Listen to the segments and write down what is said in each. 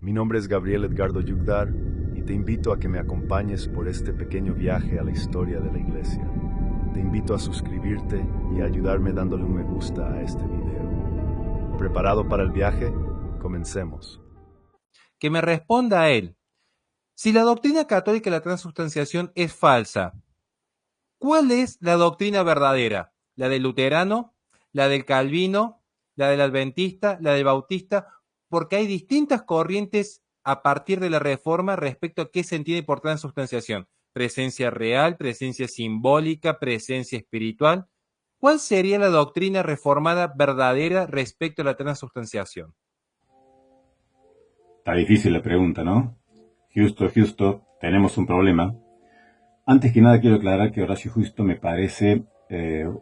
Mi nombre es Gabriel Edgardo Yugdar y te invito a que me acompañes por este pequeño viaje a la historia de la Iglesia. Te invito a suscribirte y a ayudarme dándole un me gusta a este video. ¿Preparado para el viaje? Comencemos. Que me responda a él. Si la doctrina católica de la transubstanciación es falsa, ¿cuál es la doctrina verdadera? ¿La del luterano? ¿La del calvino? ¿La del adventista? ¿La del bautista? Porque hay distintas corrientes a partir de la Reforma respecto a qué se entiende por transubstanciación. Presencia real, presencia simbólica, presencia espiritual. ¿Cuál sería la doctrina reformada verdadera respecto a la transubstanciación? Está difícil la pregunta, ¿no? Justo, tenemos un problema. Antes que nada quiero aclarar que Horacio Justo me parece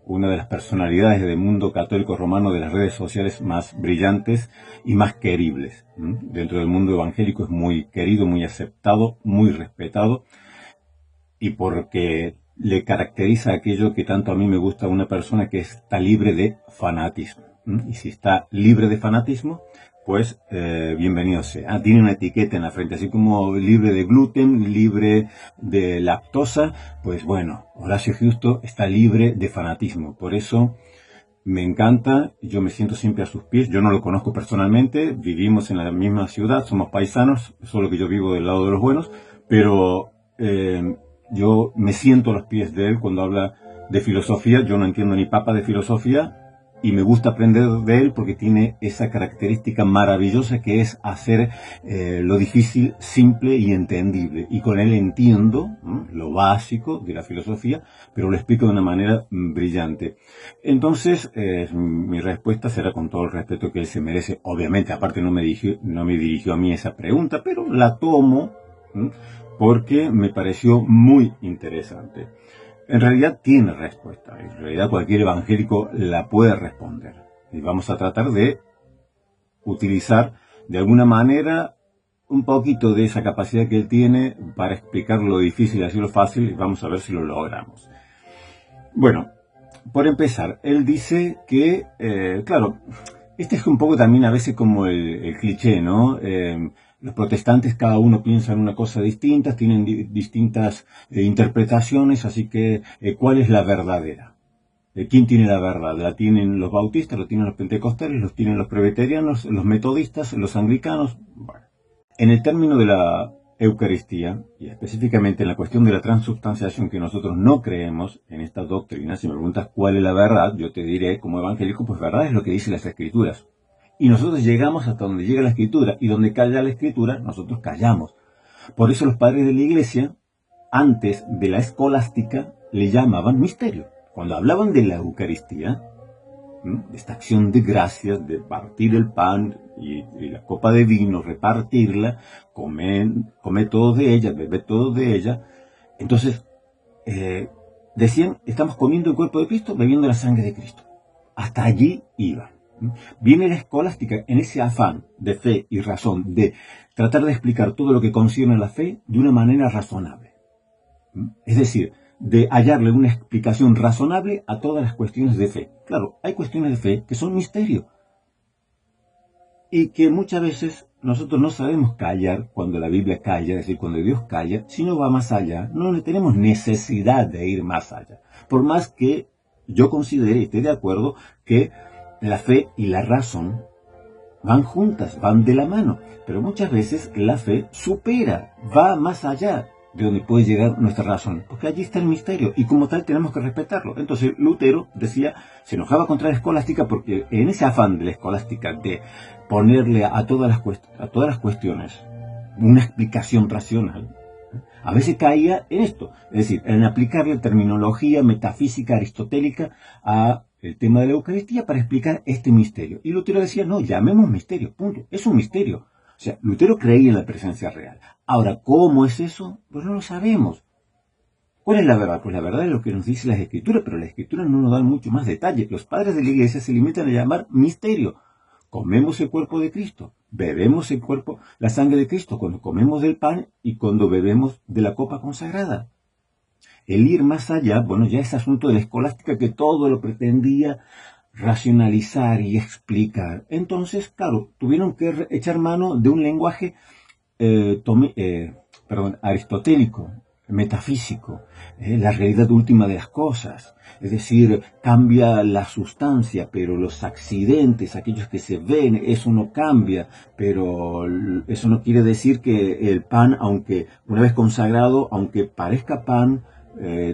una de las personalidades del mundo católico romano de las redes sociales más brillantes y más queribles. Dentro del mundo evangélico es muy querido, muy aceptado, muy respetado, y porque le caracteriza aquello que tanto a mí me gusta a una persona, que está libre de fanatismo. Y si está libre de fanatismo, pues bienvenido sea. Tiene una etiqueta en la frente, así como libre de gluten, libre de lactosa, pues bueno, Horacio Justo está libre de fanatismo. Por eso me encanta, yo me siento siempre a sus pies. Yo no lo conozco personalmente, vivimos en la misma ciudad, somos paisanos, solo que yo vivo del lado de los buenos, pero yo me siento a los pies de él cuando habla de filosofía. Yo no entiendo ni papa de filosofía, y me gusta aprender de él porque tiene esa característica maravillosa que es hacer lo difícil simple y entendible. Y con él entiendo lo básico de la filosofía, pero lo explico de una manera brillante. Entonces, mi respuesta será con todo el respeto que él se merece. Obviamente, aparte no me dirigió a mí esa pregunta, pero la tomo porque me pareció muy interesante. En realidad tiene respuesta, en realidad cualquier evangélico la puede responder. Y vamos a tratar de utilizar de alguna manera un poquito de esa capacidad que él tiene para explicar lo difícil y hacerlo fácil, y vamos a ver si lo logramos. Bueno, por empezar, él dice que, claro, este es un poco también a veces como el cliché, ¿no? Los protestantes, cada uno piensa en una cosa distinta, tienen distintas interpretaciones, así que ¿cuál es la verdadera? ¿Quién tiene la verdad? ¿La tienen los bautistas, lo tienen los pentecostales, los tienen los presbiterianos, los metodistas, los anglicanos? Bueno, en el término de la Eucaristía, y específicamente en la cuestión de la transubstanciación, que nosotros no creemos en esta doctrina, si me preguntas cuál es la verdad, yo te diré como evangélico, pues verdad es lo que dicen las Escrituras. Y nosotros llegamos hasta donde llega la Escritura, y donde calla la Escritura, nosotros callamos. Por eso los padres de la Iglesia, antes de la escolástica, le llamaban misterio. Cuando hablaban de la Eucaristía, esta acción de gracias, de partir el pan y la copa de vino, repartirla, come todo de ella, bebe todo de ella, entonces decían, estamos comiendo el cuerpo de Cristo, bebiendo la sangre de Cristo. Hasta allí iban. Viene la escolástica en ese afán de fe y razón, de tratar de explicar todo lo que concierne a la fe de una manera razonable. Es decir, de hallarle una explicación razonable a todas las cuestiones de fe. Claro, hay cuestiones de fe que son misterio, y que muchas veces nosotros no sabemos callar cuando la Biblia calla, es decir, cuando Dios calla, si no va más allá, no tenemos necesidad de ir más allá. Por más que yo considere y esté de acuerdo que la fe y la razón van juntas, van de la mano, pero muchas veces la fe supera, va más allá de donde puede llegar nuestra razón, porque allí está el misterio, y como tal tenemos que respetarlo. Entonces Lutero decía, se enojaba contra la escolástica, porque en ese afán de la escolástica de ponerle a todas las cuestiones una explicación racional, a veces caía en esto, es decir, en aplicarle terminología metafísica aristotélica a el tema de la Eucaristía para explicar este misterio. Y Lutero decía, no, llamemos misterio, punto, es un misterio. O sea, Lutero creía en la presencia real. Ahora, ¿cómo es eso? Pues no lo sabemos. ¿Cuál es la verdad? Pues la verdad es lo que nos dice las Escrituras, pero las Escrituras no nos dan mucho más detalle. Los padres de la Iglesia se limitan a llamar misterio. Comemos el cuerpo de Cristo, bebemos el cuerpo, la sangre de Cristo, cuando comemos del pan y cuando bebemos de la copa consagrada. El ir más allá, bueno, ya es asunto de la escolástica, que todo lo pretendía racionalizar y explicar. Entonces, claro, tuvieron que echar mano de un lenguaje aristotélico, metafísico, la realidad última de las cosas. Es decir, cambia la sustancia, pero los accidentes, aquellos que se ven, eso no cambia, pero eso no quiere decir que el pan, aunque una vez consagrado, aunque parezca pan,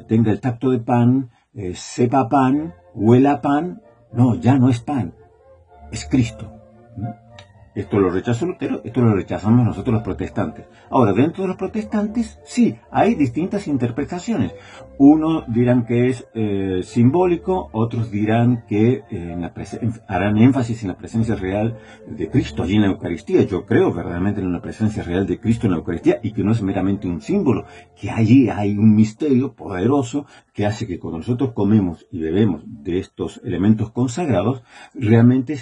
tenga el tacto de pan, sepa pan, huela a pan, no, ya no es pan, es Cristo. Esto lo rechazó Lutero, esto lo rechazamos nosotros los protestantes. Ahora, dentro de los protestantes, sí, hay distintas interpretaciones. Unos dirán que es simbólico, otros dirán que harán énfasis en la presencia real de Cristo allí en la Eucaristía. Yo creo verdaderamente en una presencia real de Cristo en la Eucaristía y que no es meramente un símbolo, que allí hay un misterio poderoso que hace que cuando nosotros comemos y bebemos de estos elementos consagrados, realmente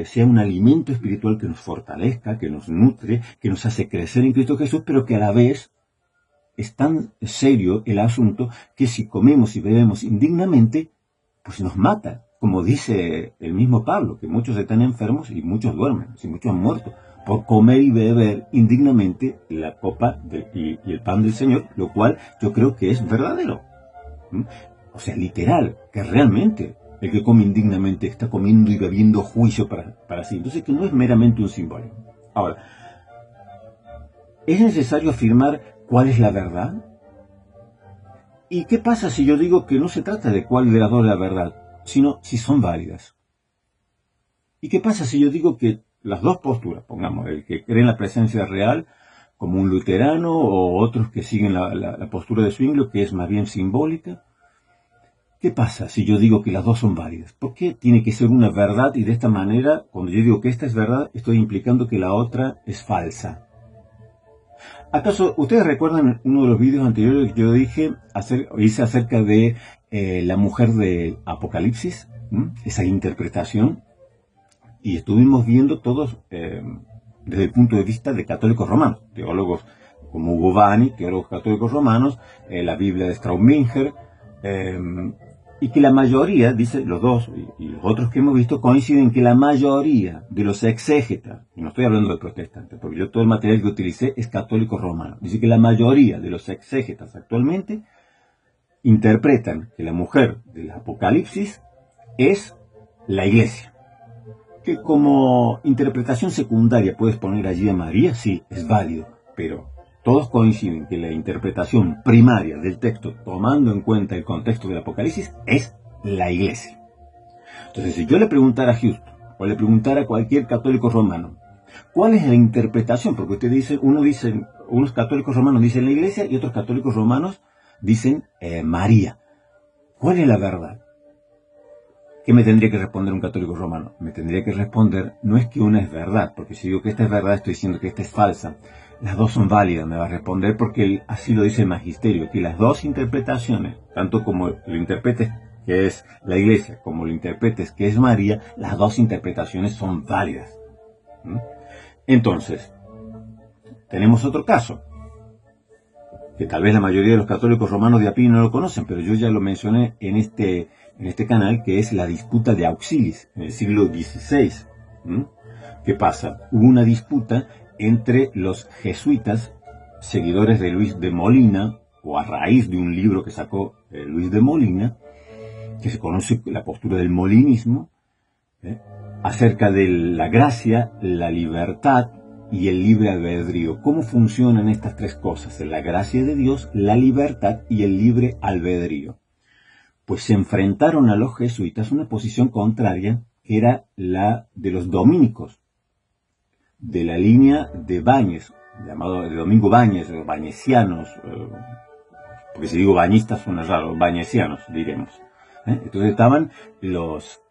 sea un alimento espiritual que nos fortalezca, que nos nutre, que nos hace crecer en Cristo Jesús, pero que a la vez es tan serio el asunto que si comemos y bebemos indignamente, pues nos mata. Como dice el mismo Pablo, que muchos están enfermos y muchos duermen, y muchos han muerto, por comer y beber indignamente la copa y el pan del Señor, lo cual yo creo que es verdadero. O sea, literal, que realmente el que come indignamente está comiendo y bebiendo juicio para sí. Entonces, que no es meramente un símbolo. Ahora, ¿es necesario afirmar cuál es la verdad? ¿Y qué pasa si yo digo que no se trata de cuál de las dos es la verdad, sino si son válidas? ¿Y qué pasa si yo digo que las dos posturas, pongamos, el que cree en la presencia real, como un luterano, o otros que siguen la postura de Zwinglio, que es más bien simbólica? ¿Qué pasa si yo digo que las dos son válidas? ¿Por qué tiene que ser una verdad y de esta manera, cuando yo digo que esta es verdad, estoy implicando que la otra es falsa? ¿Acaso ustedes recuerdan uno de los vídeos anteriores que yo hice acerca de la mujer de Apocalipsis? Esa interpretación. Y estuvimos viendo todos desde el punto de vista de católicos romanos, teólogos como Hugo Bani, teólogos católicos romanos, la Biblia de Straubinger, y que la mayoría, dice los dos y los otros que hemos visto, coinciden que la mayoría de los exégetas, y no estoy hablando de protestantes, porque yo todo el material que utilicé es católico romano, dice que la mayoría de los exégetas actualmente interpretan que la mujer del Apocalipsis es la Iglesia. Que como interpretación secundaria puedes poner allí a María, sí, es válido, pero todos coinciden que la interpretación primaria del texto, tomando en cuenta el contexto del Apocalipsis, es la Iglesia. Entonces, si yo le preguntara a Houston, o le preguntara a cualquier católico romano, ¿cuál es la interpretación? Porque usted dice, unos católicos romanos dicen la Iglesia y otros católicos romanos dicen María. ¿Cuál es la verdad? ¿Qué me tendría que responder un católico romano? Me tendría que responder, no es que una es verdad, porque si digo que esta es verdad, estoy diciendo que esta es falsa. Las dos son válidas, me va a responder, porque así lo dice el magisterio, que las dos interpretaciones, tanto como lo interpretes que es la Iglesia, como lo interpretes que es María, las dos interpretaciones son válidas. Entonces, tenemos otro caso, que tal vez la mayoría de los católicos romanos de a pie no lo conocen, pero yo ya lo mencioné en este canal, que es la disputa de Auxilis, en el siglo XVI. ¿Qué pasa? Hubo una disputa entre los jesuitas, seguidores de Luis de Molina, o a raíz de un libro que sacó Luis de Molina, que se conoce la postura del molinismo, acerca de la gracia, la libertad y el libre albedrío. ¿Cómo funcionan estas tres cosas? La gracia de Dios, la libertad y el libre albedrío. Pues se enfrentaron a los jesuitas una posición contraria, que era la de los dominicos, de la línea de Báñez, llamado de Domingo Báñez, los bañesianos, porque si digo bañistas suena raro, bañesianos diremos. Entonces estaban los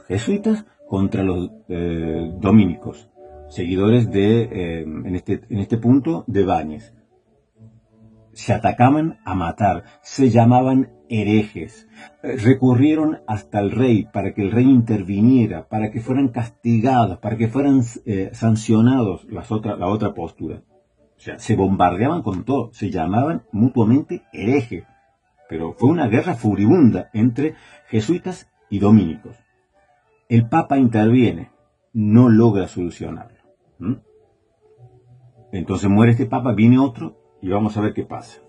jesuitas contra los dominicos, seguidores de, en este punto, de Báñez. Se atacaban a matar, se llamaban herejes, recurrieron hasta el rey para que el rey interviniera, para que fueran castigados, para que fueran sancionados la otra postura. O sea, se bombardeaban con todo, se llamaban mutuamente herejes. Pero fue una guerra furibunda entre jesuitas y dominicos. El Papa interviene, no logra solucionarlo. Entonces muere este Papa, viene otro y vamos a ver qué pasa.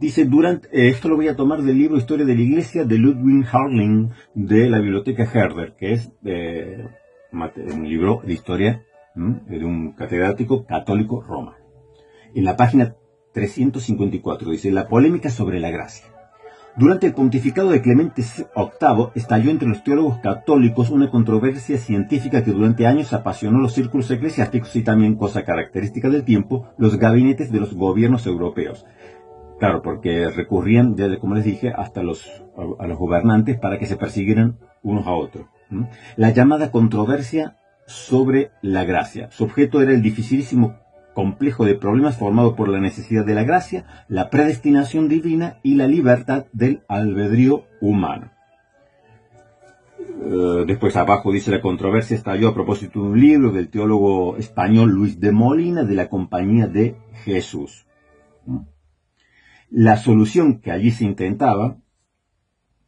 Dice, esto lo voy a tomar del libro Historia de la Iglesia de Ludwig Harling de la Biblioteca Herder, que es un libro de historia de un catedrático católico romano. En la página 354 dice, la polémica sobre la gracia. Durante el pontificado de Clemente VIII estalló entre los teólogos católicos una controversia científica que durante años apasionó los círculos eclesiásticos y también, cosa característica del tiempo, los gabinetes de los gobiernos europeos. Claro, porque recurrían, como les dije, hasta a los gobernantes para que se persiguieran unos a otros. La llamada controversia sobre la gracia. Su objeto era el dificilísimo complejo de problemas formado por la necesidad de la gracia, la predestinación divina y la libertad del albedrío humano. Después abajo dice, la controversia estalló a propósito de un libro del teólogo español Luis de Molina de la Compañía de Jesús. La solución que allí se intentaba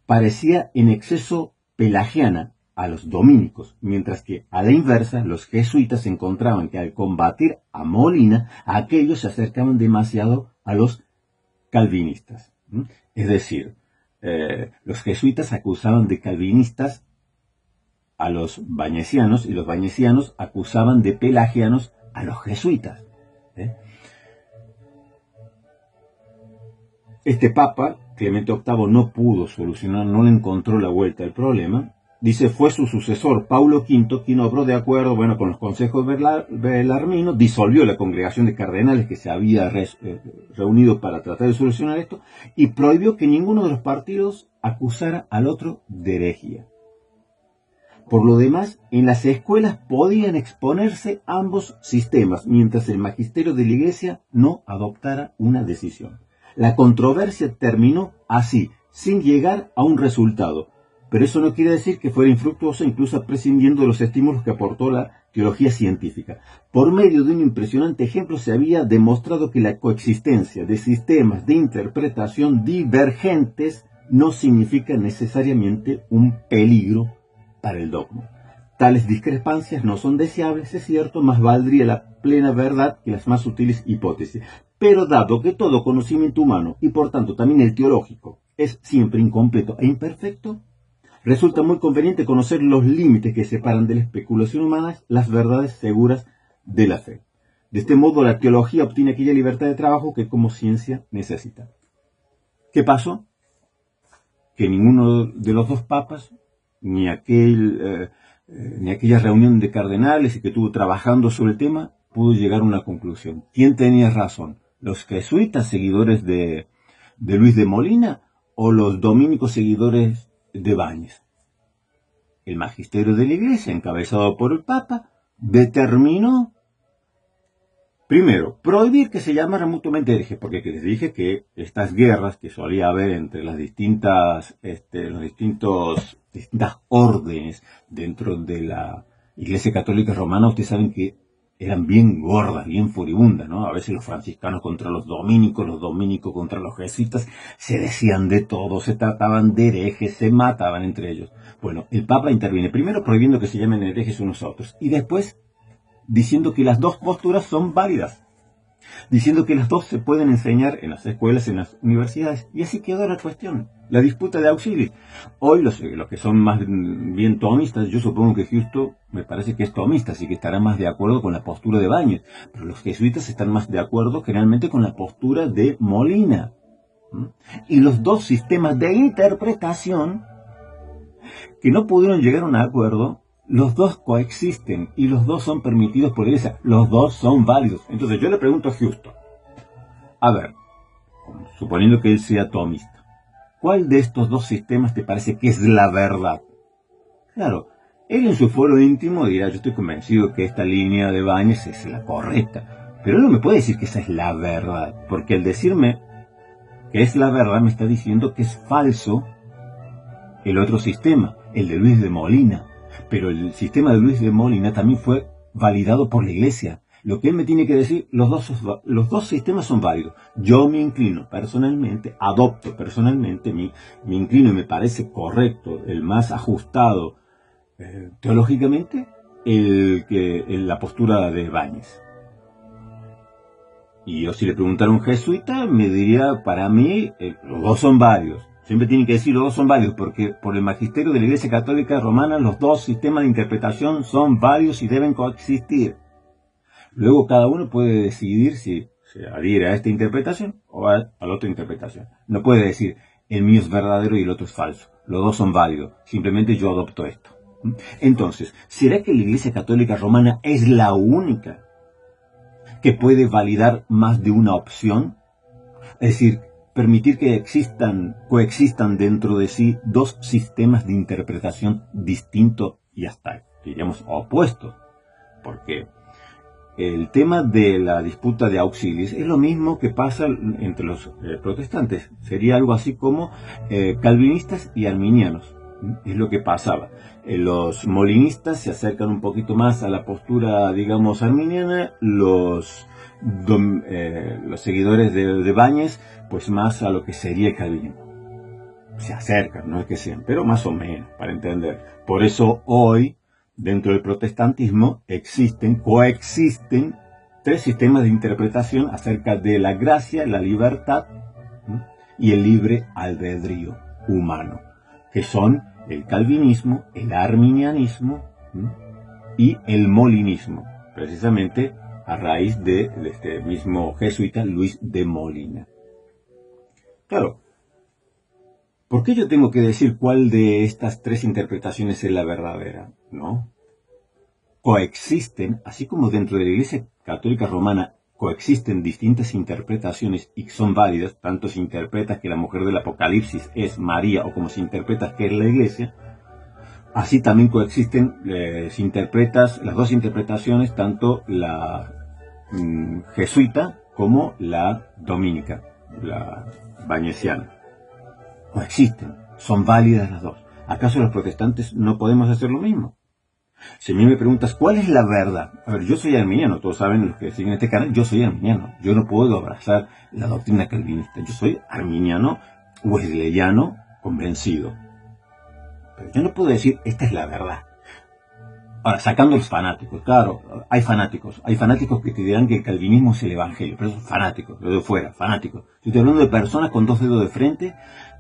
parecía en exceso pelagiana a los dominicos, mientras que a la inversa los jesuitas encontraban que al combatir a Molina, aquellos se acercaban demasiado a los calvinistas. Es decir, los jesuitas acusaban de calvinistas a los bañesianos y los bañesianos acusaban de pelagianos a los jesuitas. Este Papa, Clemente VIII, no pudo solucionar, no le encontró la vuelta al problema. Dice, fue su sucesor, Paulo V, quien obró de acuerdo con los consejos Belarmino, disolvió la congregación de cardenales que se había reunido para tratar de solucionar esto, y prohibió que ninguno de los partidos acusara al otro de herejía. Por lo demás, en las escuelas podían exponerse ambos sistemas, mientras el magisterio de la Iglesia no adoptara una decisión. La controversia terminó así, sin llegar a un resultado. Pero eso no quiere decir que fuera infructuosa, incluso prescindiendo de los estímulos que aportó la teología científica. Por medio de un impresionante ejemplo se había demostrado que la coexistencia de sistemas de interpretación divergentes no significa necesariamente un peligro para el dogma. Tales discrepancias no son deseables, es cierto, más valdría la plena verdad que las más sutiles hipótesis. Pero dado que todo conocimiento humano, y por tanto también el teológico, es siempre incompleto e imperfecto, resulta muy conveniente conocer los límites que separan de la especulación humana las verdades seguras de la fe. De este modo la teología obtiene aquella libertad de trabajo que como ciencia necesita. ¿Qué pasó? Que ninguno de los dos papas, ni aquella reunión de cardenales que estuvo trabajando sobre el tema, pudo llegar a una conclusión. ¿Quién tenía razón? ¿Los jesuitas seguidores de Luis de Molina o los dominicos seguidores de Báñez? El magisterio de la Iglesia, encabezado por el Papa, determinó, primero, prohibir que se llamaran mutuamente herejes, porque les dije que estas guerras que solía haber entre las distintas órdenes dentro de la Iglesia Católica Romana, ustedes saben que eran bien gordas, bien furibundas, ¿no? A veces los franciscanos contra los dominicos contra los jesuitas, se decían de todo, se trataban de herejes, se mataban entre ellos. Bueno, el Papa interviene, primero prohibiendo que se llamen herejes unos a otros, y después diciendo que las dos posturas son válidas, diciendo que las dos se pueden enseñar en las escuelas, en las universidades, y así quedó la cuestión, la disputa de auxilios. Hoy los que son más bien tomistas, yo supongo que Justo me parece que es tomista, así que estará más de acuerdo con la postura de Báñez, pero los jesuitas están más de acuerdo generalmente con la postura de Molina. Y los dos sistemas de interpretación que no pudieron llegar a un acuerdo, los dos coexisten y los dos son permitidos por la Iglesia, los dos son válidos. Entonces yo le pregunto a Justo, a ver, suponiendo que él sea tomista, ¿cuál de estos dos sistemas te parece que es la verdad? Claro, él en su foro íntimo dirá, yo estoy convencido que esta línea de Báñez es la correcta, pero él no me puede decir que esa es la verdad, porque al decirme que es la verdad me está diciendo que es falso el otro sistema, el de Luis de Molina. Pero el sistema de Luis de Molina también fue validado por la Iglesia. Lo que él me tiene que decir, los dos sistemas son válidos. Yo me inclino personalmente, adopto personalmente, me inclino y me parece correcto, el más ajustado teológicamente, la postura de Ibáñez. Y yo, si le preguntara a un jesuita, me diría, para mí, los dos son válidos. Siempre tienen que decir los dos son válidos, porque por el magisterio de la Iglesia Católica Romana, los dos sistemas de interpretación son válidos y deben coexistir. Luego cada uno puede decidir si se adhiere a esta interpretación o a la otra interpretación. No puede decir, el mío es verdadero y el otro es falso. Los dos son válidos. Simplemente yo adopto esto. Entonces, ¿será que la Iglesia Católica Romana es la única que puede validar más de una opción? Es decir, permitir que coexistan dentro de sí dos sistemas de interpretación distintos y hasta, diríamos, opuestos. Porque el tema de la disputa de auxiliis es lo mismo que pasa entre los protestantes. Sería algo así como calvinistas y arminianos. Es lo que pasaba. Los molinistas se acercan un poquito más a la postura, digamos, arminiana. Los seguidores de Ibáñez, pues más a lo que sería el calvinismo. Se acercan, no es que sean, pero más o menos, para entender. Por eso hoy, dentro del protestantismo, coexisten tres sistemas de interpretación acerca de la gracia, la libertad y el libre albedrío humano, que son el calvinismo, el arminianismo y el molinismo, precisamente a raíz de este mismo jesuita Luis de Molina. Claro, ¿por qué yo tengo que decir cuál de estas tres interpretaciones es la verdadera? ¿No? Coexisten, así como dentro de la Iglesia Católica Romana coexisten distintas interpretaciones y son válidas, tanto si interpretas que la mujer del Apocalipsis es María o como si interpretas que es la Iglesia, así también coexisten, si interpretas las dos interpretaciones, tanto la jesuita como la dominica, la bañesiana. Coexisten, son válidas las dos. ¿Acaso los protestantes no podemos hacer lo mismo? Si a mí me preguntas, ¿cuál es la verdad? A ver, yo soy arminiano, todos saben, los que siguen este canal, yo soy arminiano. Yo no puedo abrazar la doctrina calvinista. Yo soy arminiano, wesleyano, convencido. Pero yo no puedo decir, esta es la verdad. Ahora, sacando los fanáticos, claro, hay fanáticos que te dirán que el calvinismo es el evangelio, pero son fanáticos, lo de fuera, fanáticos. Yo estoy hablando de personas con dos dedos de frente,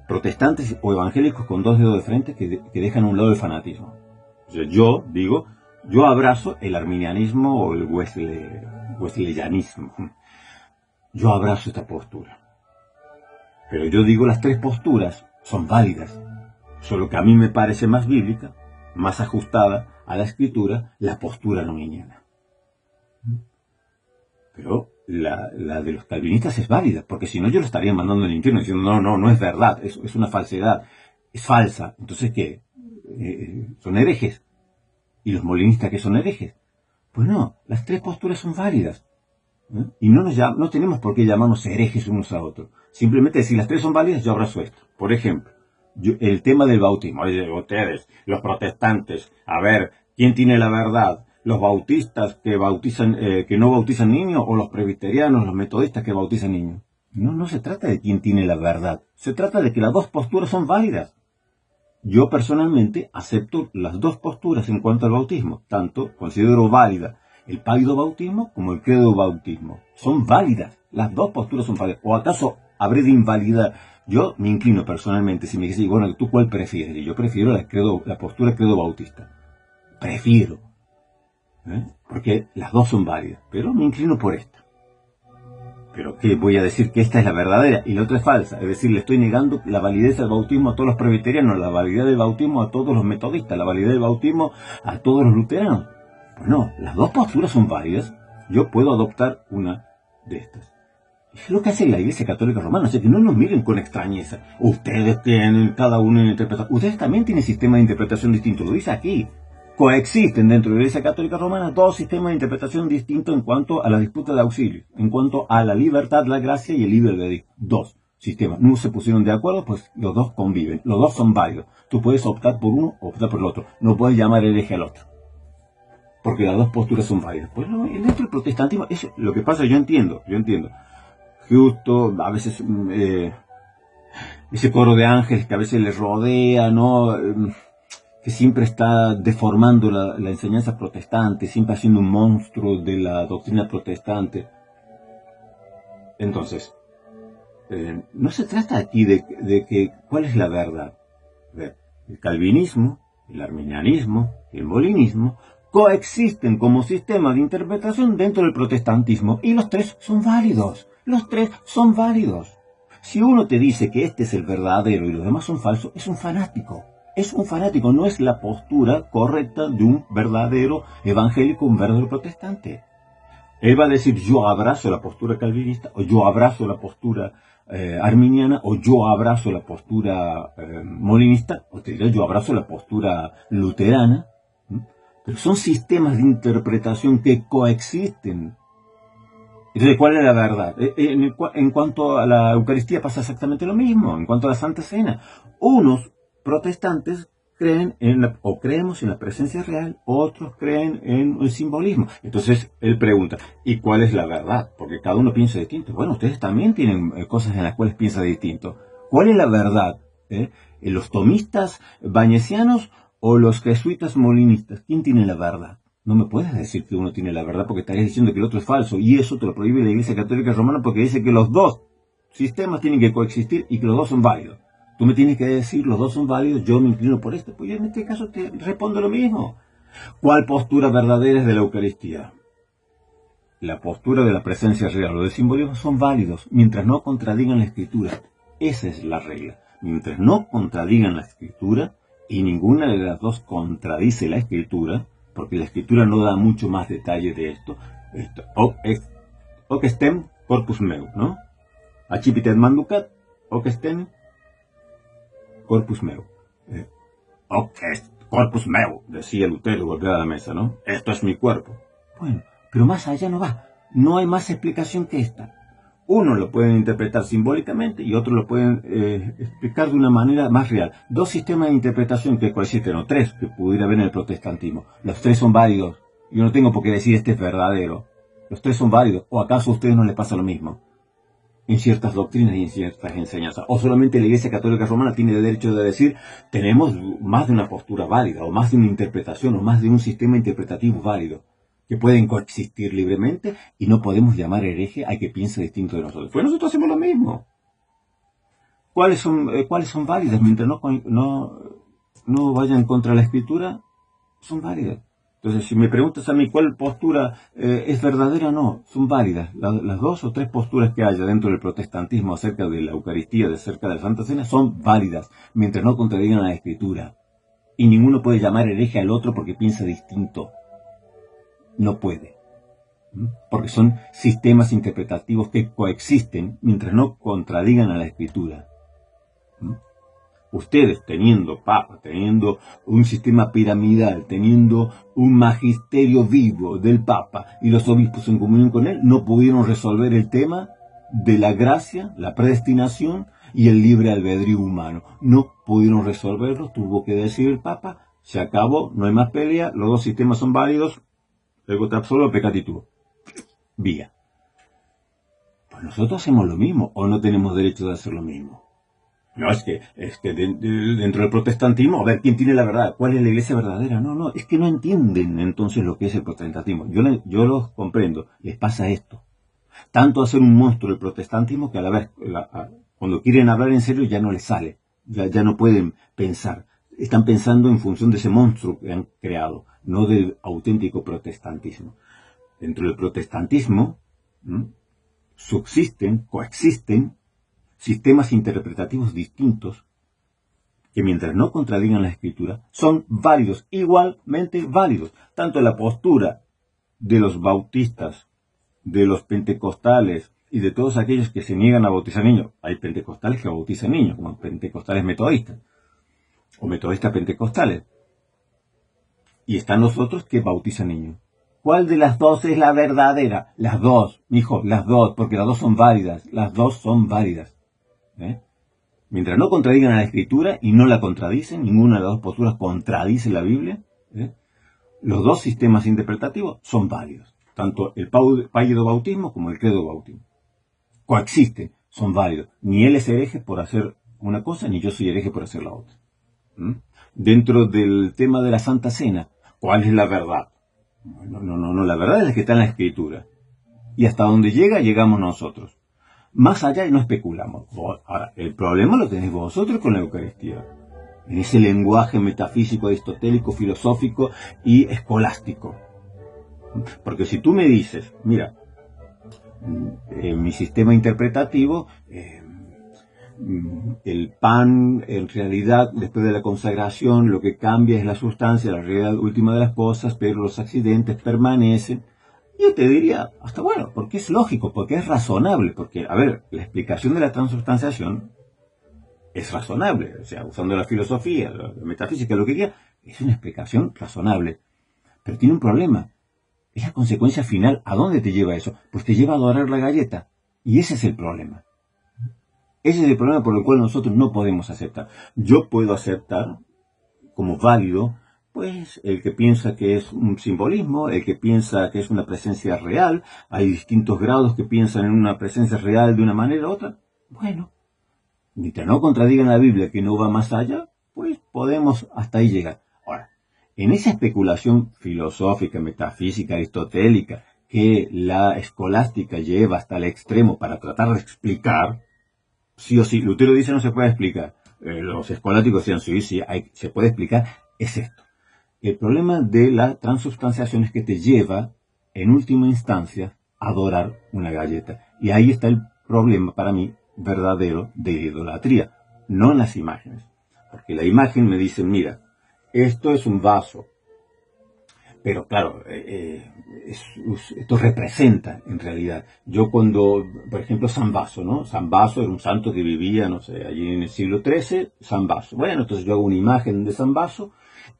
protestantes o evangélicos con dos dedos de frente que dejan a un lado el fanatismo. O sea, yo abrazo el arminianismo o el wesleyanismo. Yo abrazo esta postura. Pero yo digo, las tres posturas son válidas. Solo que a mí me parece más bíblica, más ajustada a la escritura, la postura arminiana. Pero la de los calvinistas es válida, porque si no yo lo estaría mandando al infierno diciendo, no es verdad, es una falsedad, es falsa. Entonces, ¿qué? ¿Son herejes? ¿Y los molinistas que son herejes? Pues no, las tres posturas son válidas. Y no tenemos por qué llamarnos herejes unos a otros. Simplemente, si las tres son válidas, yo abrazo esto. Por ejemplo, el tema del bautismo. Oye, ustedes, los protestantes, a ver, ¿quién tiene la verdad? ¿Los bautistas que no bautizan niños o los presbiterianos, los metodistas que bautizan niños? No se trata de quién tiene la verdad. Se trata de que las dos posturas son válidas. Yo personalmente acepto las dos posturas en cuanto al bautismo. Tanto considero válida el pálido bautismo como el credo bautismo. Son válidas. Las dos posturas son válidas. ¿O acaso habré de invalidar? Yo me inclino personalmente, si me dices, bueno, ¿tú cuál prefieres? Y yo prefiero la postura credo bautista. Prefiero. Porque las dos son válidas. Pero me inclino por esta. Pero ¿qué voy a decir? Que esta es la verdadera y la otra es falsa. Es decir, le estoy negando la validez del bautismo a todos los presbiterianos, la validez del bautismo a todos los metodistas, la validez del bautismo a todos los luteranos. Pues no, las dos posturas son válidas. Yo puedo adoptar una de estas. Es lo que hace la Iglesia Católica Romana. O sea, que no nos miren con extrañeza. Ustedes tienen cada uno en interpretación. Ustedes también tienen sistemas de interpretación distintos. Lo dice aquí. Coexisten dentro de la Iglesia Católica Romana dos sistemas de interpretación distintos en cuanto a la disputa de auxilio, en cuanto a la libertad, la gracia y el libre albedrío. Dos sistemas. No se pusieron de acuerdo, pues los dos conviven. Los dos son válidos. Tú puedes optar por uno o optar por el otro. No puedes llamar hereje al otro. Porque las dos posturas son válidas. Pues no, dentro del protestantismo, es lo que pasa, yo entiendo. Justo, a veces, ese coro de ángeles que a veces les rodea, ¿no? que siempre está deformando la enseñanza protestante, siempre haciendo un monstruo de la doctrina protestante. Entonces, no se trata aquí de que cuál es la verdad. El calvinismo, el arminianismo y el molinismo coexisten como sistema de interpretación dentro del protestantismo y los tres son válidos. Los tres son válidos. Si uno te dice que este es el verdadero y los demás son falsos, es un fanático. Es un fanático, no es la postura correcta de un verdadero evangélico, un verdadero protestante. Él va a decir, yo abrazo la postura calvinista, o yo abrazo la postura arminiana, o yo abrazo la postura molinista, o te dirá, yo abrazo la postura luterana. Pero son sistemas de interpretación que coexisten. Entonces, ¿cuál es la verdad? En cuanto a la Eucaristía pasa exactamente lo mismo. En cuanto a la Santa Cena, unos protestantes creen o creemos en la presencia real, otros creen en el simbolismo. Entonces él pregunta, ¿y cuál es la verdad? Porque cada uno piensa distinto. Bueno, ustedes también tienen cosas en las cuales piensan distinto. ¿Cuál es la verdad? ¿Los tomistas bañesianos o los jesuitas molinistas? ¿Quién tiene la verdad? No me puedes decir que uno tiene la verdad porque estarías diciendo que el otro es falso, y eso te lo prohíbe la Iglesia Católica Romana porque dice que los dos sistemas tienen que coexistir y que los dos son válidos. Tú me tienes que decir, los dos son válidos, yo me inclino por este. Pues yo en este caso te respondo lo mismo. ¿Cuál postura verdadera es de la Eucaristía? La postura de la presencia real o del simbolismo son válidos mientras no contradigan la Escritura. Esa es la regla. Mientras no contradigan la Escritura, y ninguna de las dos contradice la Escritura, porque la Escritura no da mucho más detalle de esto, hoc estem corpus meu, ¿no? Accipitet manducat, hoc estem corpus meu. Hoc est corpus meu, decía Lutero, golpeaba la mesa, ¿no? Esto es mi cuerpo. Bueno, pero más allá no va. No hay más explicación que esta. Uno lo pueden interpretar simbólicamente y otro lo pueden explicar de una manera más real. Dos sistemas de interpretación que coexisten, o tres, que pudiera haber en el protestantismo. Los tres son válidos. Yo no tengo por qué decir este es verdadero. Los tres son válidos. ¿O acaso a ustedes no les pasa lo mismo? En ciertas doctrinas y en ciertas enseñanzas. O solamente la Iglesia Católica Romana tiene el derecho de decir, tenemos más de una postura válida, o más de una interpretación, o más de un sistema interpretativo válido, que pueden coexistir libremente y no podemos llamar hereje al que piensa distinto de nosotros. Pues nosotros hacemos lo mismo. ¿Cuáles son válidas? Mientras no vayan contra la Escritura, son válidas. Entonces, si me preguntas a mí cuál postura es verdadera, no, son válidas. Las dos o tres posturas que haya dentro del protestantismo acerca de la Eucaristía, acerca de la Santa Cena, son válidas, mientras no contradigan a la Escritura. Y ninguno puede llamar hereje al otro porque piensa distinto. No puede. Porque son sistemas interpretativos que coexisten mientras no contradigan a la Escritura. Ustedes, teniendo papa, teniendo un sistema piramidal, teniendo un magisterio vivo del papa y los obispos en comunión con él, no pudieron resolver el tema de la gracia, la predestinación y el libre albedrío humano. No pudieron resolverlo, tuvo que decir el papa, se acabó, no hay más pelea, los dos sistemas son válidos, ego te absolvo, peccati tuo. Vía. Pues nosotros hacemos lo mismo, o no tenemos derecho de hacer lo mismo. No, es que dentro del protestantismo, a ver, ¿quién tiene la verdad? ¿Cuál es la iglesia verdadera? No, es que no entienden entonces lo que es el protestantismo. Yo los comprendo, les pasa esto. Tanto hacer un monstruo el protestantismo que a la vez, cuando quieren hablar en serio ya no les sale, ya no pueden pensar. Están pensando en función de ese monstruo que han creado, no del auténtico protestantismo. Dentro del protestantismo coexisten sistemas interpretativos distintos que mientras no contradigan la Escritura son válidos, igualmente válidos. Tanto la postura de los bautistas, de los pentecostales y de todos aquellos que se niegan a bautizar niños. Hay pentecostales que bautizan niños, como pentecostales metodistas o metodistas pentecostales. Y están los otros que bautizan niños. ¿Cuál de las dos es la verdadera? Las dos, mijo, las dos, porque las dos son válidas. Las dos son válidas. Mientras no contradigan a la Escritura y no la contradicen, ninguna de las dos posturas contradice la Biblia, los dos sistemas interpretativos son válidos. Tanto el pálido bautismo como el credo bautismo. Coexisten, son válidos. Ni él es hereje por hacer una cosa, ni yo soy hereje por hacer la otra. dentro del tema de la Santa Cena. ¿Cuál es la verdad? No, la verdad es la que está en la Escritura. Y hasta donde llegamos nosotros. Más allá no especulamos. Ahora, el problema lo tenéis vosotros con la Eucaristía. En ese lenguaje metafísico, aristotélico, filosófico y escolástico. Porque si tú me dices, mira, en mi sistema interpretativo, el pan, en realidad, después de la consagración, lo que cambia es la sustancia, la realidad última de las cosas, pero los accidentes permanecen. Yo te diría, hasta bueno, porque es lógico, porque es razonable, porque, a ver, la explicación de la transubstanciación es razonable, o sea, usando la filosofía, la metafísica, lo que quiera, es una explicación razonable. Pero tiene un problema. Es la consecuencia final. ¿A dónde te lleva eso? Pues te lleva a adorar la galleta. Y ese es el problema. Ese es el problema por el cual nosotros no podemos aceptar. Yo puedo aceptar como válido, pues, el que piensa que es un simbolismo, el que piensa que es una presencia real. Hay distintos grados que piensan en una presencia real de una manera u otra. Bueno, mientras no contradigan la Biblia que no va más allá, pues podemos hasta ahí llegar. Ahora, en esa especulación filosófica, metafísica, aristotélica, que la escolástica lleva hasta el extremo para tratar de explicar, sí o sí, Lutero dice no se puede explicar, los escolásticos decían sí, se puede explicar, es esto. El problema de la transubstanciación es que te lleva, en última instancia, a adorar una galleta. Y ahí está el problema, para mí, verdadero de idolatría, no en las imágenes. Porque la imagen me dice, mira, esto es un vaso, pero claro, esto representa en realidad. Yo cuando, por ejemplo, San Baso, ¿no? San Baso era un santo que vivía, no sé, allí en el siglo XIII, San Baso. Bueno, entonces yo hago una imagen de San Baso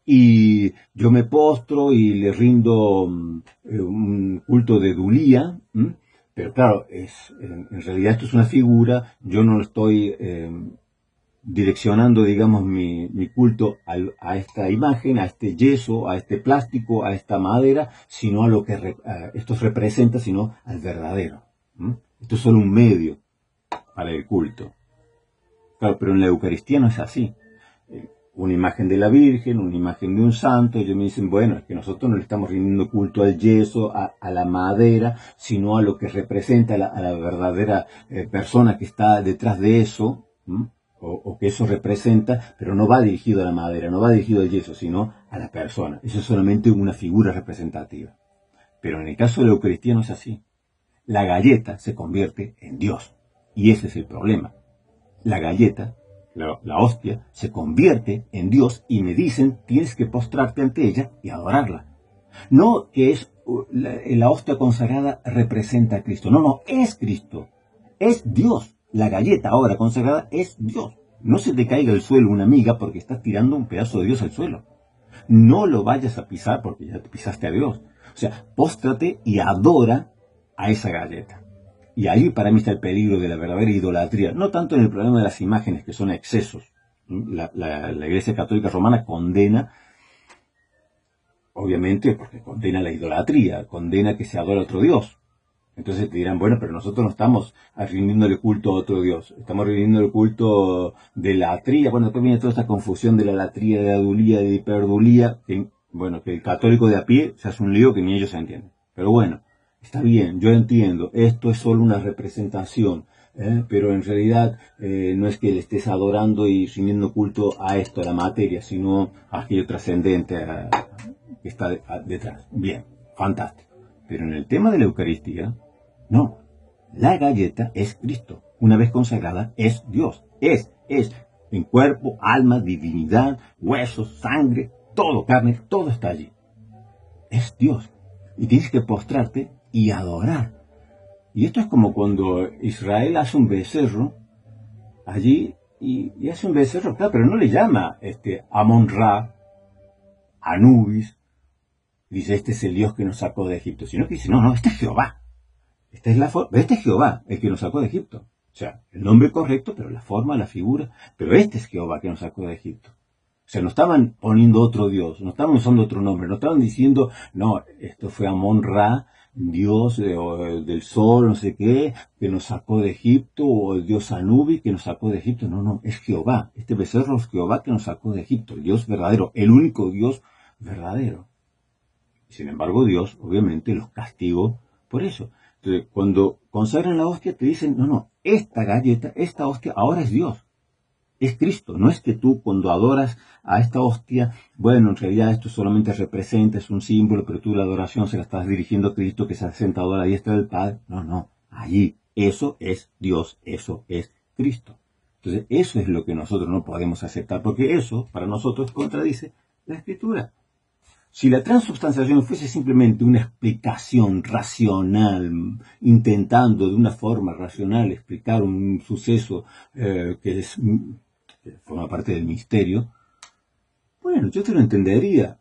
y yo me postro y le rindo un culto de Dulía, pero claro, en realidad esto es una figura, yo no lo estoy direccionando, digamos, mi culto a esta imagen, a este yeso, a este plástico, a esta madera, sino a lo que esto representa, sino al verdadero. Esto es solo un medio para el culto. Claro, pero en la Eucaristía no es así. Una imagen de la Virgen, una imagen de un santo, ellos me dicen, bueno, es que nosotros no le estamos rindiendo culto al yeso, a la madera, sino a lo que representa, a la verdadera persona que está detrás de eso, o que eso representa, pero no va dirigido a la madera, no va dirigido al yeso, sino a la persona. Eso es solamente una figura representativa. Pero en el caso de la Eucaristía no es así. La galleta se convierte en Dios. Y ese es el problema. La galleta, la hostia, se convierte en Dios y me dicen, tienes que postrarte ante ella y adorarla. No que es la hostia consagrada representa a Cristo. No, es Cristo. Es Dios. La galleta ahora consagrada es Dios. No se te caiga al suelo una miga porque estás tirando un pedazo de Dios al suelo. No lo vayas a pisar porque ya te pisaste a Dios. O sea, póstrate y adora a esa galleta. Y ahí para mí está el peligro de la verdadera idolatría. No tanto en el problema de las imágenes, que son excesos. La Iglesia Católica Romana condena, obviamente, porque condena la idolatría, condena que se adora a otro Dios. Entonces te dirán, bueno, pero nosotros no estamos rindiéndole culto a otro Dios, estamos rindiéndole culto de la latría. Bueno, después viene toda esta confusión de la latría, de la adulía, de la hiperdulía, que el católico de a pie se hace un lío que ni ellos se entienden. Pero bueno, está bien, yo entiendo, esto es solo una representación, pero en realidad no es que le estés adorando y rindiendo culto a esto, a la materia, sino a aquello trascendente que está detrás. Bien, fantástico. Pero en el tema de la Eucaristía, no. La galleta es Cristo. Una vez consagrada, es Dios. Es en cuerpo, alma, divinidad, huesos, sangre, todo, carne, todo está allí. Es Dios. Y tienes que postrarte y adorar. Y esto es como cuando Israel hace un becerro allí y hace un becerro, claro, pero no le llama Amon-Ra, Anubis. Dice, este es el Dios que nos sacó de Egipto. Sino que dice, no, este es Jehová. Este es Jehová, el que nos sacó de Egipto. O sea, el nombre correcto, pero la forma, la figura. Pero este es Jehová que nos sacó de Egipto. O sea, no estaban poniendo otro Dios, no estaban usando otro nombre, no estaban diciendo, no, esto fue Amon-Ra, Dios del sol, no sé qué, que nos sacó de Egipto, o el Dios Anubis que nos sacó de Egipto. No, no, es Jehová. Este becerro es Jehová que nos sacó de Egipto, el Dios verdadero, el único Dios verdadero. Sin embargo, Dios, obviamente, los castigó por eso. Entonces, cuando consagran la hostia, te dicen, no, no, esta galleta, esta hostia, ahora es Dios. Es Cristo. No es que tú cuando adoras a esta hostia, bueno, en realidad esto solamente representa, es un símbolo, pero tú la adoración se la estás dirigiendo a Cristo que se ha sentado a la diestra del Padre. No, no. Allí, eso es Dios, eso es Cristo. Entonces, eso es lo que nosotros no podemos aceptar, porque eso, para nosotros, contradice la Escritura. Si la transubstanciación fuese simplemente una explicación racional, intentando de una forma racional explicar un suceso que forma parte del misterio, bueno, yo te lo entendería.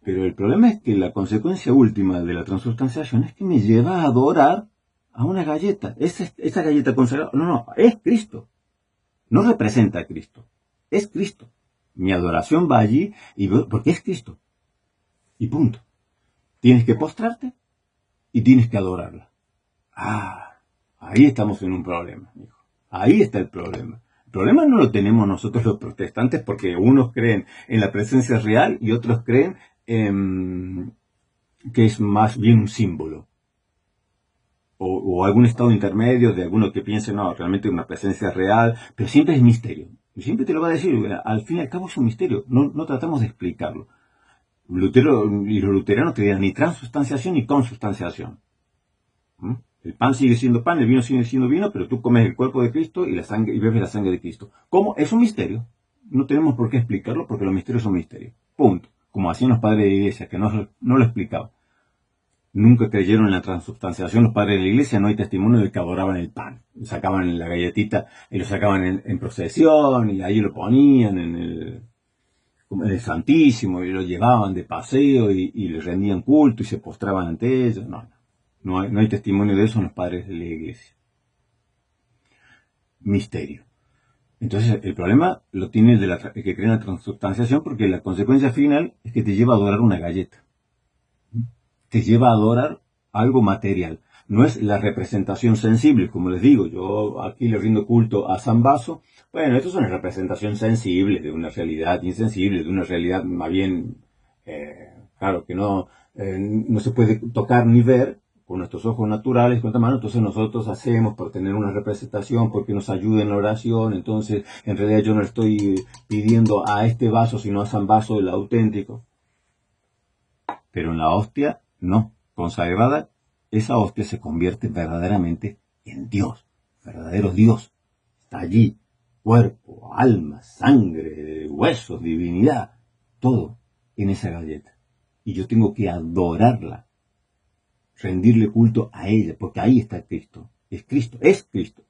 Pero el problema es que la consecuencia última de la transubstanciación es que me lleva a adorar a una galleta. Esa galleta consagrada, no, no, es Cristo. No representa a Cristo, es Cristo. Mi adoración va allí porque es Cristo. Y punto. Tienes que postrarte y tienes que adorarla. Ahí estamos en un problema, hijo. Ahí está el problema. El problema no lo tenemos nosotros los protestantes porque unos creen en la presencia real y otros creen que es más bien un símbolo. O algún estado intermedio de alguno que piense, no, realmente una presencia real, pero siempre es misterio. Y siempre te lo va a decir, al fin y al cabo es un misterio, no tratamos de explicarlo. Lutero y los luteranos te dirán ni transubstanciación ni consubstanciación. El pan sigue siendo pan, el vino sigue siendo vino, pero tú comes el cuerpo de Cristo y la sangre y bebes la sangre de Cristo. ¿Cómo? Es un misterio. No tenemos por qué explicarlo porque los misterios son misterios. Punto. Como hacían los padres de la iglesia, que no lo explicaban. Nunca creyeron en la transubstanciación los padres de la iglesia, no hay testimonio de que adoraban el pan. Sacaban la galletita y lo sacaban en procesión y ahí lo ponían en el Santísimo y lo llevaban de paseo y le rendían culto y se postraban ante ellos. No hay testimonio de eso en los padres de la iglesia. Misterio. Entonces el problema lo tiene el que cree en la transubstanciación porque la consecuencia final es que te lleva a adorar una galleta. Te lleva a adorar algo material. No es la representación sensible, como les digo, yo aquí le rindo culto a San Baso. Bueno, esto es una representación sensible de una realidad insensible, de una realidad más bien, claro, que no se puede tocar ni ver con nuestros ojos naturales, con esta mano. Entonces nosotros hacemos por tener una representación, porque nos ayude en la oración. Entonces, en realidad yo no estoy pidiendo a este vaso, sino a San Baso, el auténtico. Pero en la hostia, no, consagrada, esa hostia se convierte verdaderamente en Dios, verdadero Dios. Está allí, cuerpo, alma, sangre, huesos, divinidad, todo en esa galleta. Y yo tengo que adorarla, rendirle culto a ella, porque ahí está Cristo. Es Cristo,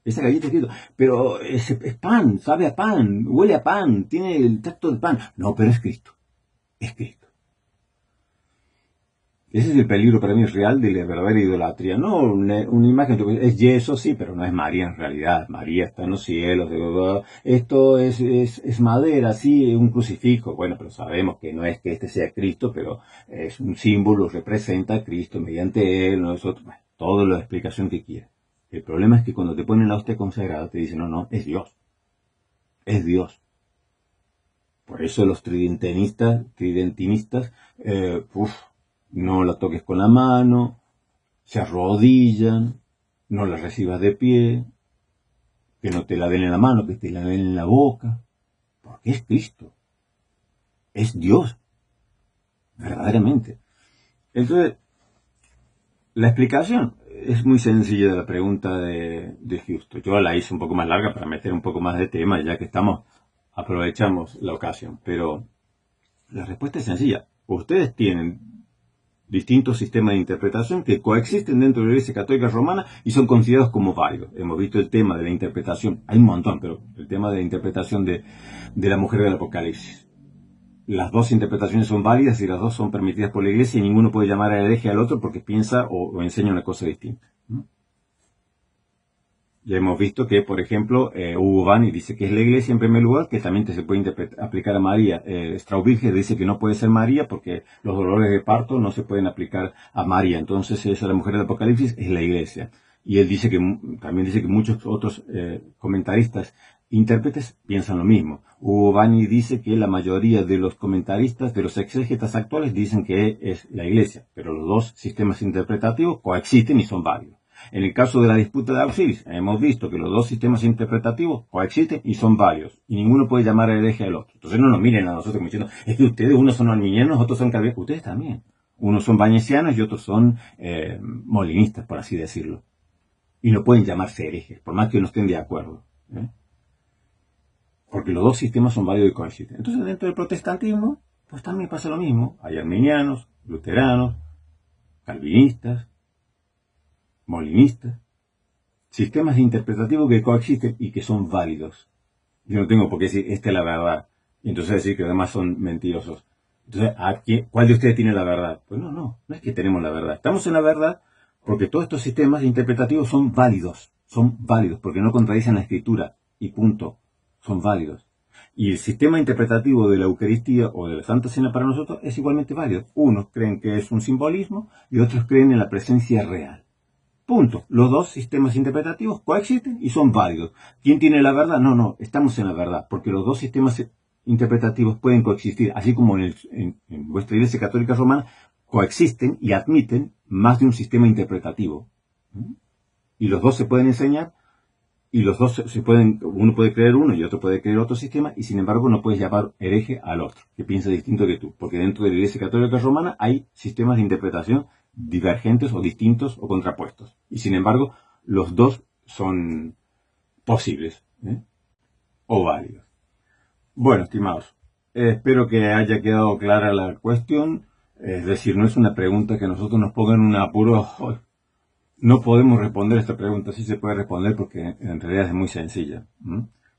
esa galleta es Cristo. Pero es pan, sabe a pan, huele a pan, tiene el tacto del pan. No, pero es Cristo, es Cristo. Ese es el peligro para mí real de la verdadera idolatría. No una imagen, es yeso, sí, pero no es María en realidad. María está en los cielos. Esto es madera, sí, un crucifijo. Bueno, pero sabemos que no es que este sea Cristo, pero es un símbolo, representa a Cristo mediante él, nosotros, bueno, toda la explicación que quiera. El problema es que cuando te ponen la hostia consagrada te dicen, no, es Dios. Es Dios. Por eso los tridentinistas, no la toques con la mano, se arrodillan, no la recibas de pie, que no te la den en la mano, que te la den en la boca, porque es Cristo, es Dios, verdaderamente. Entonces, la explicación es muy sencilla de la pregunta de Justo. Yo la hice un poco más larga para meter un poco más de tema, ya que aprovechamos la ocasión, pero la respuesta es sencilla. Ustedes tienen distintos sistemas de interpretación que coexisten dentro de la Iglesia Católica Romana y son considerados como válidos. Hemos visto el tema de la interpretación, hay un montón, pero el tema de la interpretación de la mujer del Apocalipsis. Las dos interpretaciones son válidas y las dos son permitidas por la Iglesia y ninguno puede llamar a hereje al otro porque piensa o enseña una cosa distinta. Ya hemos visto que, por ejemplo, Hugo Bani dice que es la iglesia en primer lugar, que también se puede aplicar a María. Straubinger dice que no puede ser María porque los dolores de parto no se pueden aplicar a María. Entonces, esa la mujer del Apocalipsis es la iglesia. Y él dice que también dice que muchos otros comentaristas, intérpretes, piensan lo mismo. Hugo Bani dice que la mayoría de los comentaristas, de los exégetas actuales, dicen que es la iglesia, pero los dos sistemas interpretativos coexisten y son válidos. En el caso de la disputa de Auxilis, hemos visto que los dos sistemas interpretativos coexisten y son varios, y ninguno puede llamar a hereje al otro. Entonces no nos miren a nosotros como diciendo, es que ustedes, unos son arminianos, otros son calvinistas, ustedes también. Unos son bañesianos y otros son molinistas, por así decirlo. Y no pueden llamarse herejes, por más que no estén de acuerdo. Porque los dos sistemas son válidos y coexisten. Entonces dentro del protestantismo, pues también pasa lo mismo. Hay arminianos, luteranos, calvinistas, molinistas, sistemas interpretativos que coexisten y que son válidos. Yo no tengo por qué decir, esta es la verdad, y entonces decir que los demás son mentirosos. Entonces, ¿cuál de ustedes tiene la verdad? Pues no es que tenemos la verdad. Estamos en la verdad porque todos estos sistemas interpretativos son válidos, porque no contradicen la escritura, y punto, son válidos. Y el sistema interpretativo de la Eucaristía o de la Santa Cena para nosotros es igualmente válido. Unos creen que es un simbolismo y otros creen en la presencia real. Punto. Los dos sistemas interpretativos coexisten y son válidos. ¿Quién tiene la verdad? No, estamos en la verdad, porque los dos sistemas interpretativos pueden coexistir, así como en vuestra Iglesia Católica Romana coexisten y admiten más de un sistema interpretativo. Y los dos se pueden enseñar, y los dos uno puede creer uno y otro puede creer otro sistema, y sin embargo no puedes llamar hereje al otro, que piensa distinto que tú, porque dentro de la Iglesia Católica Romana hay sistemas de interpretación divergentes o distintos o contrapuestos. Y sin embargo, los dos son posibles o válidos. Bueno, estimados, espero que haya quedado clara la cuestión. Es decir, no es una pregunta que nosotros nos pongan en un apuro. No podemos responder esta pregunta, sí se puede responder porque en realidad es muy sencilla.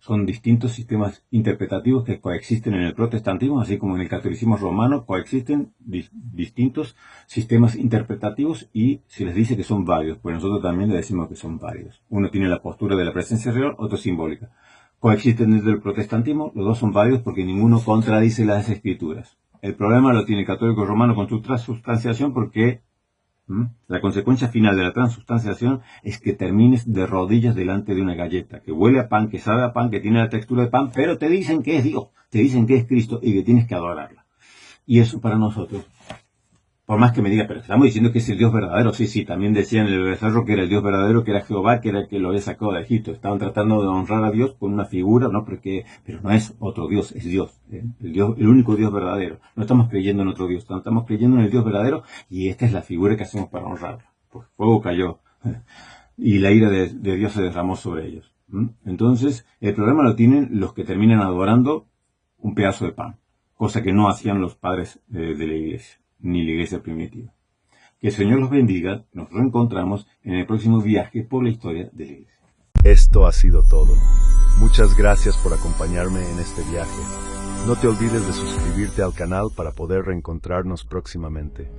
Son distintos sistemas interpretativos que coexisten en el protestantismo, así como en el catolicismo romano coexisten distintos sistemas interpretativos, y se les dice que son válidos, pues nosotros también le decimos que son válidos. Uno tiene la postura de la presencia real, otro simbólica. Coexisten desde el protestantismo, los dos son válidos porque ninguno contradice las escrituras. El problema lo tiene el católico romano con su transustanciación, porque la consecuencia final de la transustanciación es que termines de rodillas delante de una galleta, que huele a pan, que sabe a pan, que tiene la textura de pan, pero te dicen que es Dios, te dicen que es Cristo y que tienes que adorarla. Y eso para nosotros, por más que me diga, pero estamos diciendo que es el Dios verdadero. Sí, también decían en el becerro que era el Dios verdadero, que era Jehová, que era el que lo había sacado de Egipto. Estaban tratando de honrar a Dios con una figura, pero no es otro Dios, es Dios, el único Dios verdadero. No estamos creyendo en otro Dios, estamos creyendo en el Dios verdadero, y esta es la figura que hacemos para honrarlo. Pues fuego cayó y la ira de Dios se derramó sobre ellos. Entonces, el problema lo tienen los que terminan adorando un pedazo de pan, cosa que no hacían los padres de la iglesia, ni la iglesia primitiva. Que el Señor los bendiga. Nos reencontramos en el próximo viaje por la historia de la iglesia. Esto ha sido todo. Muchas gracias por acompañarme en este viaje. No te olvides de suscribirte al canal para poder reencontrarnos próximamente.